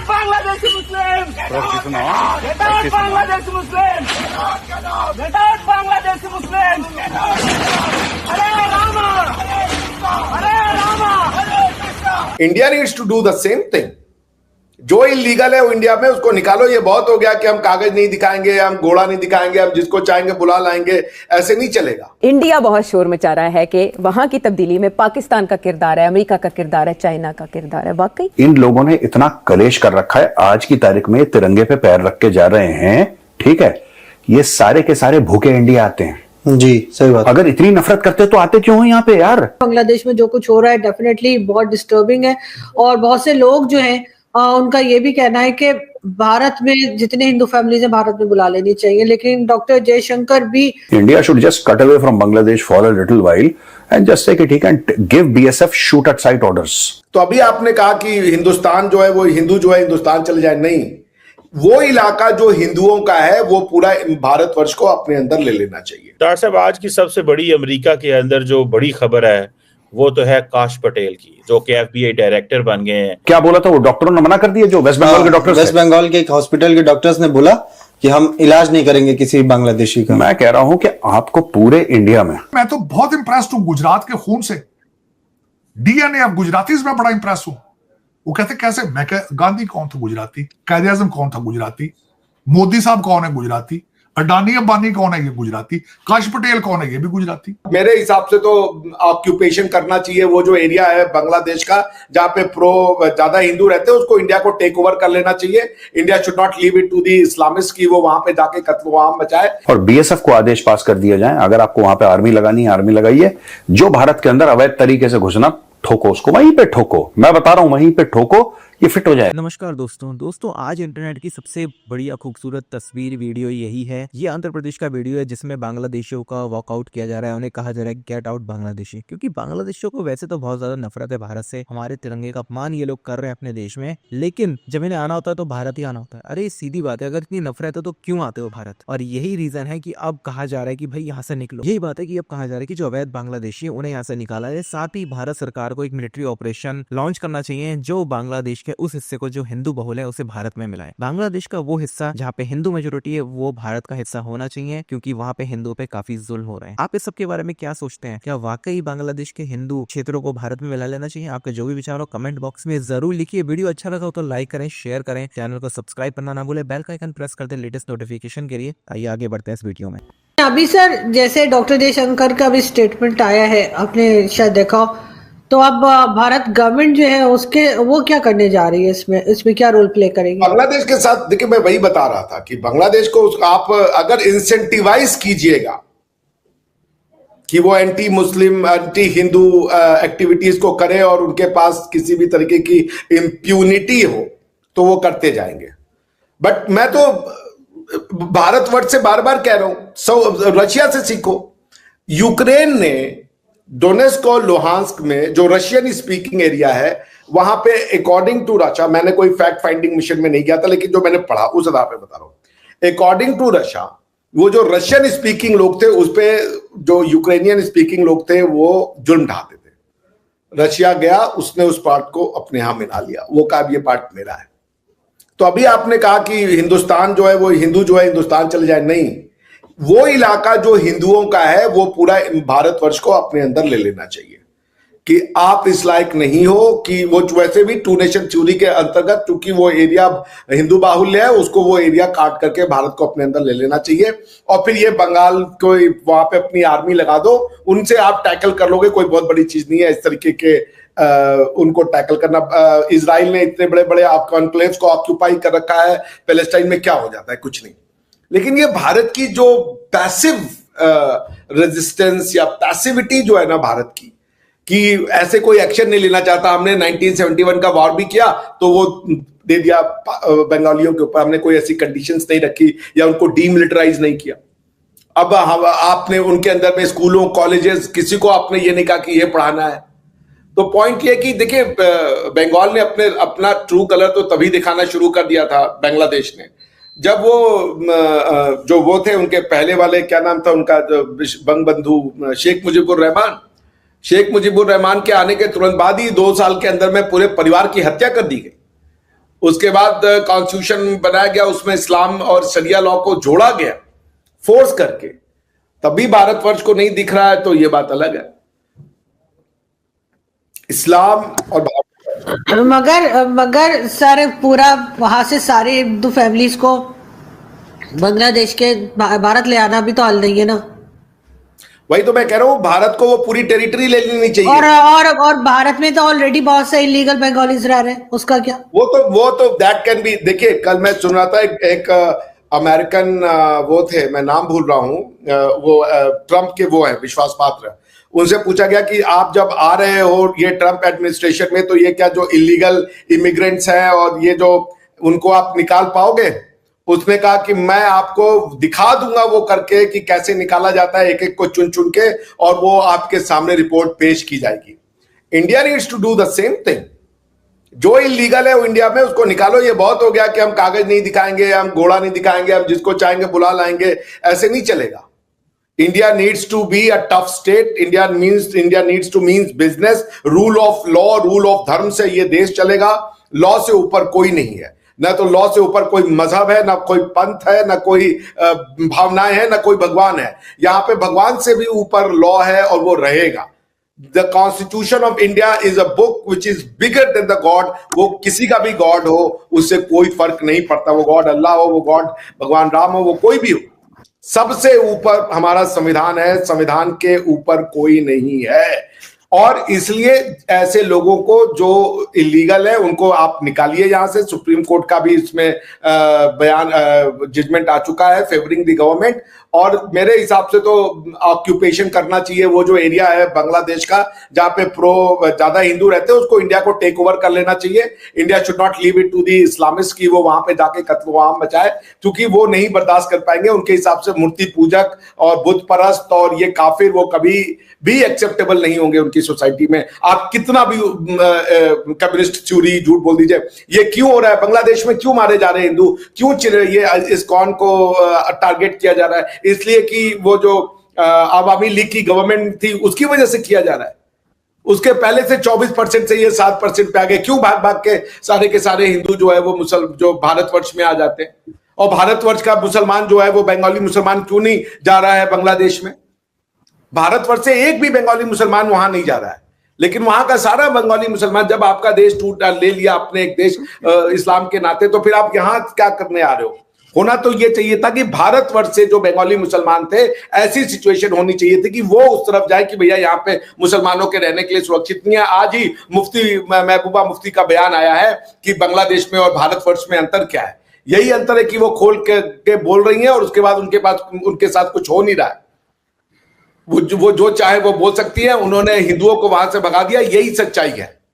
Bangladeshi Muslim! Get out Bangladeshi Muslim! Get out Bangladeshi Muslim! Hare Rama! Hare Rama! India needs to do the same thing. जो illegal है वो India में उसको निकालो। ये बहुत हो गया कि हम कागज नहीं दिखाएंगे, हम घोड़ा नहीं दिखाएंगे, हम जिसको चाहेंगे बुला लाएंगे, ऐसे नहीं चलेगा। इंडिया बहुत शोर मचा रहा है कि वहां की तब्दीली में पाकिस्तान का किरदार है, अमेरिका का किरदार है, चाइना का किरदार है। वाकई इन लोगों ने इतना कलेश कर रखा है, आज की तारीख में तिरंगे पे पैर रख के जा रहे हैं। ठीक है, ये सारे के सारे भूखे इंडिया आते हैं। जी सही बात। अगर इतनी नफरत करते तो आते क्यों हैं यहाँ पे यार? बांग्लादेश में जो कुछ हो रहा है डेफिनेटली बहुत डिस्टर्बिंग है, और बहुत से लोग जो हैं उनका ये भी कहना है कि भारत में जितने हिंदू फैमिलीज हैं भारत में बुला लेनी चाहिए। लेकिन डॉक्टर जयशंकर भी India should just cut away from Bangladesh for a little while and just take it, he can give BSF shoot at sight orders. तो अभी आपने कहा कि हिंदुस्तान जो है वो हिंदू जो है हिंदुस्तान चले जाए, नहीं, वो इलाका जो हिंदुओं का है वो पूरा भारतवर्ष को अपने अंदर ले लेना चाहिए। डॉक्टर साहब, आज की सबसे बड़ी अमेरिका के अंदर जो बड़ी खबर है वो तो है काश पटेल की, जो कि एफबीआई डायरेक्टर बन गए हैं। क्या बोला था वो? डॉक्टरों ने मना कर दिया, जो वेस्ट बंगाल के डॉक्टर्स, वेस्ट बंगाल के एक हॉस्पिटल के डॉक्टर्स ने बोला कि हम इलाज नहीं करेंगे किसी बांग्लादेशी का। मैं कह रहा हूं कि आपको पूरे इंडिया में, मैं तो बहुत इंप्रेस्ड हूं गुजरात के खून से, डीएनए ऑफ गुजरातीज में बड़ा इंप्रेस हूं। वो कहते कैसे, मैं गांधी कौन था गुजराती, कायदे आजम कौन था गुजराती, मोदी साहब कौन है गुजराती, अडानी अंबानी कौन है ये गुजराती, काश पटेल कौन है ये भी गुजराती। मेरे हिसाब से तो ऑक्यूपेशन करना चाहिए वो जो एरिया है बांग्लादेश का जहां पे ज्यादा हिंदू रहते हैं, उसको इंडिया को टेक ओवर कर लेना चाहिए। India should not leave it to the Islamist की वो वहां पे जाके कत्ल-ए-आम मचाए। और बीएसएफ को आदेश पास कर दिया जाए, अगर आपको वहां पे आर्मी लगानी है आर्मी लगाइए, जो भारत के अंदर अवैध तरीके से घुसना, ठोको उसको, वहीं पे ठोको। मैं बता रहा हूं वहीं पे ठोको, ये फिट हो जाए। नमस्कार दोस्तों, आज इंटरनेट की सबसे बढ़िया खूबसूरत तस्वीर वीडियो यही है। ये आंध्र प्रदेश का वीडियो है जिसमें बांग्लादेशियों का वॉकआउट किया जा रहा है। उन्हें कहा जा रहा है गेट आउट बांग्लादेशी, क्योंकि बांग्लादेशियों को वैसे तो बहुत ज्यादा नफरत है भारत से। हमारे तिरंगे का अपमान ये लोग कर रहे हैं अपने देश में, लेकिन जब इन्हें आना होता है तो भारत ही आना होता है। अरे सीधी बात है, अगर इतनी नफरत है तो क्यों आते हो भारत? और यही रीजन है कि अब कहा जा रहा है कि भाई यहाँ से निकलो। यही बात है कि अब कहा जा रहा है कि जो अवैध बांग्लादेशी है उन्हें यहाँ से निकाला जाए। साथ ही भारत सरकार को एक मिलिट्री ऑपरेशन लॉन्च करना चाहिए जो बांग्लादेश के उस हिस्से को जो हिंदू बहुल है उसे भारत में मिलाए। बांग्लादेश का वो हिस्सा जहाँ पे हिंदू मेजोरिटी है वो भारत का हिस्सा होना चाहिए, क्योंकि वहाँ पे हिंदुओं पे काफी जुल्म हो रहे हैं। आप इस सब के बारे में क्या सोचते हैं? क्या वाकई बांग्लादेश के हिंदू क्षेत्रों को भारत में मिला लेना चाहिए? आपके जो भी विचार हो कमेंट बॉक्स में जरूर लिखिए। वीडियो अच्छा लगा हो तो लाइक करें, शेयर करें, चैनल को सब्सक्राइब करना ना भूले, बेल का आइकन प्रेस कर दे लेटेस्ट नोटिफिकेशन के लिए। आइए आगे बढ़ते हैं इस वीडियो में। अभी सर जैसे डॉक्टर जयशंकर का भी स्टेटमेंट आया है, आपने शायद देखा हो, तो अब भारत गवर्नमेंट जो है उसके वो क्या करने जा रही है, इसमें क्या रोल प्ले करेगी बांग्लादेश के साथ? देखिए मैं वही बता रहा था कि बांग्लादेश को आप अगर इंसेंटिवाइज कीजिएगा कि वो anti Muslim anti Hindu activities को करे और उनके पास किसी भी तरीके की इम्प्यूनिटी हो तो वो करते जाएंगे। बट मैं तो भारतवर्ष से बार बार कह रहा हूं, रशिया से सीखो। यूक्रेन ने डोनेस्क और लुहांस्क में जो रशियन स्पीकिंग एरिया है वहां पे अकॉर्डिंग टू रशिया, मैंने कोई फैक्ट फाइंडिंग मिशन में नहीं गया था लेकिन जो मैंने पढ़ा उस आधार पे बता रहा हूं, अकॉर्डिंग टू रशिया वो जो रशियन स्पीकिंग लोग थे उस पे जो यूक्रेनियन स्पीकिंग लोग थे वो जुल्म ढाते थे। रशिया गया, उसने उस पार्ट को अपने यहां मिला लिया, वो कहा ये पार्ट मेरा है। तो अभी आपने कहा कि हिंदुस्तान जो है वो हिंदू जो है हिंदुस्तान चले जाए, नहीं, वो इलाका जो हिंदुओं का है वो पूरा भारतवर्ष को अपने अंदर ले लेना चाहिए कि आप इस लायक नहीं हो कि वो वैसे भी टू नेशन थ्योरी के अंतर्गत चूंकि वो एरिया हिंदू बाहुल्य है उसको वो एरिया काट करके भारत को अपने अंदर ले लेना चाहिए। और फिर ये बंगाल को वहां पे अपनी आर्मी लगा दो, उनसे आप टैकल कर लोगे, कोई बहुत बड़ी चीज नहीं है इस तरीके के उनको टैकल करना। इजराइल ने इतने बड़े बड़े कॉन्क्लेव्स को ऑक्यूपाई कर रखा है पैलेस्टाइन में, क्या हो जाता है? कुछ नहीं। लेकिन ये भारत की जो पैसिव रेजिस्टेंस या पैसिविटी जो है ना भारत की, कि ऐसे कोई एक्शन नहीं लेना चाहता। हमने 1971 का वॉर भी किया तो वो दे दिया बंगालियों के ऊपर, हमने कोई ऐसी कंडीशंस नहीं रखी या उनको डीमिलिटराइज नहीं किया। अब आपने उनके अंदर में स्कूलों कॉलेजेस किसी को आपने ये नहीं कहा कि ये पढ़ाना है। तो पॉइंट ये कि देखिए बंगाल ने अपना ट्रू कलर तो तभी दिखाना शुरू कर दिया था बांग्लादेश ने, जब वो जो वो थे उनके पहले वाले, क्या नाम था उनका, बंग बंधु शेख मुजीबुर रहमान के आने के तुरंत बाद ही 2 साल के अंदर में पूरे परिवार की हत्या कर दी गई। उसके बाद कॉन्स्टिट्यूशन बनाया गया, उसमें इस्लाम और शरिया लॉ को जोड़ा गया फोर्स करके, तभी भारतवर्ष को नहीं दिख रहा है तो ये बात अलग है। इस्लाम और मगर सर पूरा वहां से सारे हिंदू फैमिलीज को बांग्लादेश के भारत ले आना भी तो हल नहीं है ना। वही तो मैं कह रहा हूं, भारत को वो पूरी टेरिटरी ले लेनी चाहिए। और भारत में तो ऑलरेडी बहुत से इलीगल बंगालीज रह रहे हैं, उसका क्या? वो तो दैट कैन बी। देखिए कल मैं सुन रहा था एक अमेरिकन वो थे, मैं नाम भूल रहा हूं, वो ट्रंप के वो है विश्वास पात्र, उनसे पूछा गया कि आप जब आ रहे हो ये ट्रंप एडमिनिस्ट्रेशन में, तो ये क्या जो इलीगल इमिग्रेंट्स हैं और ये जो उनको आप निकाल पाओगे? उसने कहा कि मैं आपको दिखा दूंगा वो करके कि कैसे निकाला जाता है, एक एक को चुन चुन के, और वो आपके सामने रिपोर्ट पेश की जाएगी। India needs to do the same thing. जो इलीगल है वो इंडिया में उसको निकालो। ये बहुत हो गया कि हम कागज नहीं दिखाएंगे, हम घोड़ा नहीं दिखाएंगे, हम जिसको चाहेंगे बुला लाएंगे, ऐसे नहीं चलेगा। India needs to be a tough state. India needs to means business, rule of law, rule of धर्म से ये देश चलेगा। लॉ से ऊपर कोई नहीं है, ना तो लॉ से ऊपर कोई मजहब है, ना कोई पंथ है, ना कोई भावनाएं हैं, ना कोई भगवान है। यहाँ पे भगवान से भी ऊपर लॉ है और वो रहेगा। The Constitution of India is a book which is bigger than the God। वो किसी का भी गॉड हो उससे कोई फर्क नहीं पड़ता, वो गॉड अल्लाह हो, वो गॉड भगवान राम हो, वो कोई भी हो, सबसे ऊपर हमारा संविधान है। संविधान के ऊपर कोई नहीं है। और इसलिए ऐसे लोगों को जो इलीगल है उनको आप निकालिए यहां से। सुप्रीम कोर्ट का भी इसमें बयान जजमेंट आ चुका है फेवरिंग द गवर्नमेंट। और मेरे हिसाब से तो ऑक्यूपेशन करना चाहिए वो जो एरिया है बांग्लादेश का जहां पे ज्यादा हिंदू रहते हैं, उसको इंडिया को टेक ओवर कर लेना चाहिए। India should not leave it to the Islamist की वो वहां पे जाके कत्ल-ए-आम मचाए, क्योंकि वो नहीं बर्दाश्त कर पाएंगे। उनके हिसाब से मूर्ति पूजक और बुत परस्त और ये काफिर वो कभी भी एक्सेप्टेबल नहीं होंगे उनकी सोसाइटी में। आप कितना भी कम्युनिस्ट थ्योरी झूठ बोल दीजिए, ये क्यों हो रहा है बांग्लादेश में? क्यों मारे जा रहे हैं हिंदू? क्यों ये इस्कॉन को टारगेट किया जा रहा है? इसलिए कि वो जो आवामी लीग की गवर्नमेंट थी उसकी वजह से किया जा रहा है। उसके पहले से 24% से ये 7% पे आ गए। क्यों भाग भाग के सारे हिंदू जो है वो जो भारतवर्ष में आ जाते हैं? और भारतवर्ष का मुसलमान जो है वो बंगाली मुसलमान क्यों नहीं जा रहा है बांग्लादेश में? भारतवर्ष से एक भी बंगाली मुसलमान वहां नहीं जा रहा है, लेकिन वहां का सारा बंगाली मुसलमान, जब आपका देश ले लिया अपने एक देश इस्लाम के नाते, तो फिर आप यहां क्या करने आ रहे हो? होना तो ये चाहिए था कि भारतवर्ष से जो बंगाली मुसलमान थे, ऐसी सिचुएशन होनी चाहिए थी कि वो उस तरफ जाए कि भैया यहाँ पे मुसलमानों के रहने के लिए सुरक्षित नहीं है। आज ही मुफ्ती महबूबा मुफ्ती का बयान आया है कि बांग्लादेश में और भारतवर्ष में अंतर क्या है। यही अंतर है कि वो खोल के बोल रही हैं और उसके बाद उनके साथ कुछ हो नहीं रहा है। वो जो चाहे वो बोल सकती है। उन्होंने हिंदुओं को वहां से भगा दिया, यही सच्चाई है।